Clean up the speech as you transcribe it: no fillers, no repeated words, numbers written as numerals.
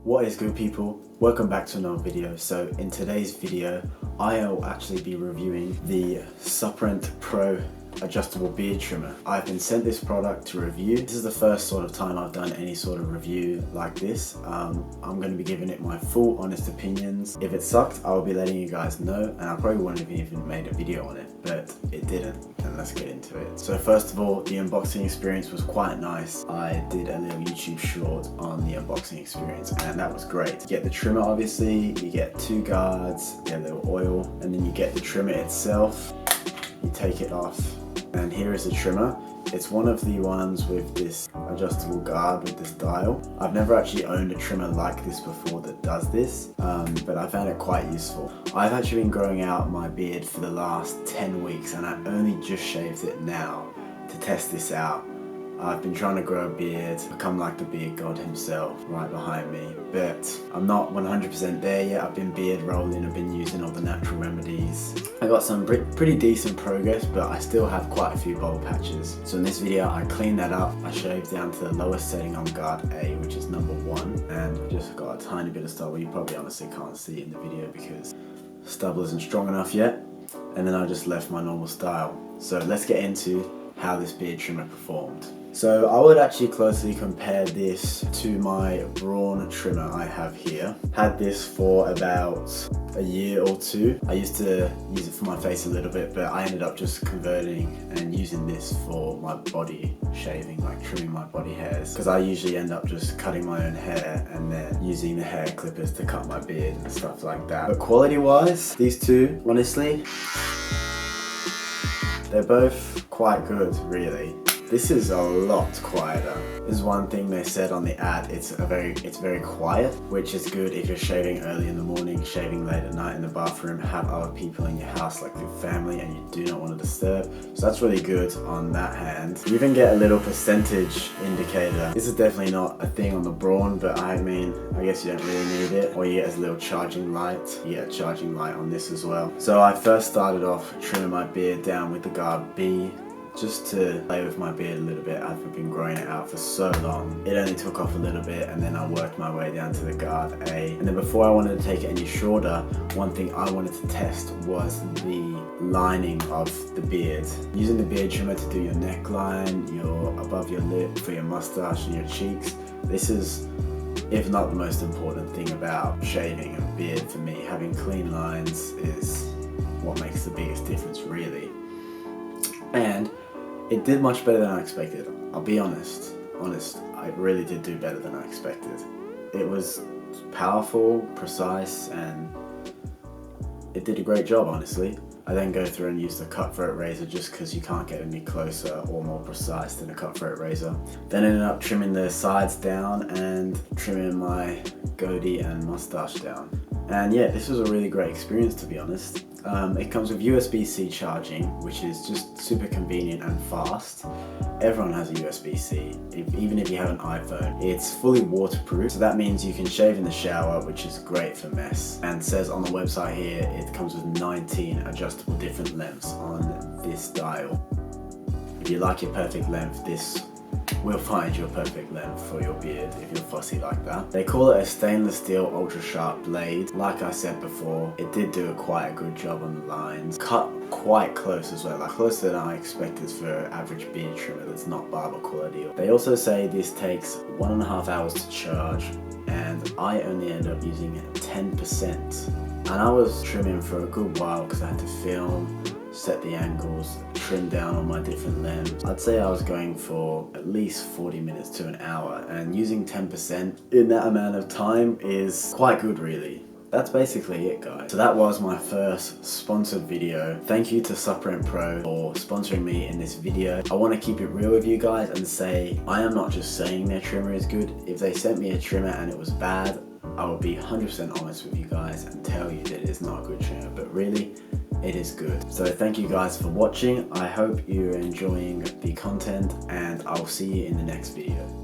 What is good, people? Welcome back to another video. So in today's video I'll actually be reviewing the SUPRENT Pro adjustable beard trimmer. I've been sent this product to review. This is the first sort of time I've done any sort of review like this. I'm going to be giving it my full honest opinions. If it sucked, I'll be letting you guys know, and I probably wouldn't have even made a video on it, but it didn't, and let's get into it. So first of all, the unboxing experience was quite nice. I did a little YouTube short on the unboxing experience and that was great. You get the trimmer, obviously, you get two guards, you get a little oil, and then you get the trimmer itself. You take it off, and here is the trimmer. It's one of the ones with this adjustable guard with this dial. I've never actually owned a trimmer like this before that does this, but I found it quite useful. I've actually been growing out my beard for the last 10 weeks and I only just shaved it now to test this out. I've been trying to grow a beard, become like the beard god himself right behind me, but I'm not 100% there yet. I've been beard rolling, I've been using all the natural remedies. I got some pretty decent progress, but I still have quite a few bald patches. So in this video I cleaned that up. I shaved down to the lowest setting on guard A, which is number 1, and just got a tiny bit of stubble. You probably honestly can't see it in the video because stubble isn't strong enough yet. And then I just left my normal style. So let's get into how this beard trimmer performed. So I would actually closely compare this to my brawn trimmer I have here. Had this for about a year or two. I used to use it for my face a little bit, but I ended up just converting and using this for my body shaving, like trimming my body hairs, because I usually end up just cutting my own hair and then using the hair clippers to cut my beard and stuff like that. But quality wise, these two, honestly, they're both quite good, really. This is a lot quieter. This is one thing they said on the ad. It's very quiet, which is good if you're shaving early in the morning, shaving late at night in the bathroom, have other people in your house like your family and you do not want to disturb. So that's really good on that hand. You even get a little percentage indicator. This is definitely not a thing on the brawn, but I mean, I guess you don't really need it. Or you get a little charging light. You get a charging light on this as well. So I first started off trimming my beard down with the guard B, just to play with my beard a little bit. I've been growing it out for so long. It only took off a little bit, and then I worked my way down to the guard A. And then before I wanted to take it any shorter, one thing I wanted to test was the lining of the beard. Using the beard trimmer to do your neckline, your above your lip, for your mustache and your cheeks. This is, if not the most important thing about shaving and beard for me. Having clean lines is what makes the biggest difference, really. And it did much better than I expected. I'll be honest, I really did do better than I expected. It was powerful, precise, and it did a great job, honestly. I then go through and use the cutthroat razor just because you can't get any closer or more precise than a cutthroat razor. Then ended up trimming the sides down and trimming my goatee and mustache down. And yeah, this was a really great experience, to be honest. It comes with USB-C charging, which is just super convenient and fast. Everyone has a USB-C, even if you have an iPhone. It's fully waterproof, so that means you can shave in the shower, which is great for mess. And it says on the website here, it comes with 19 adjustable different lengths on this dial. If you like your perfect length, this will find your perfect length for your beard if you're fussy like that. They call it a stainless steel ultra sharp blade. Like I said before, it did do quite a good job on the lines. Cut quite close as well, like closer than I expected for an average beard trimmer that's not barber quality. They also say this takes 1.5 hours to charge, and I only end up using 10%. And I was trimming for a good while because I had to film, set the angles, trim down on my different limbs. I'd say I was going for at least 40 minutes to an hour, and using 10% in that amount of time is quite good, really. That's basically it, guys. So that was my first sponsored video. Thank you to SUPRENT Pro for sponsoring me in this video. I want to keep it real with you guys and say I am not just saying their trimmer is good. If they sent me a trimmer and it was bad, I will be 100% honest with you guys and tell you that it is not a good trimmer, but really, it is good. So thank you guys for watching. I hope you're enjoying the content, and I'll see you in the next video.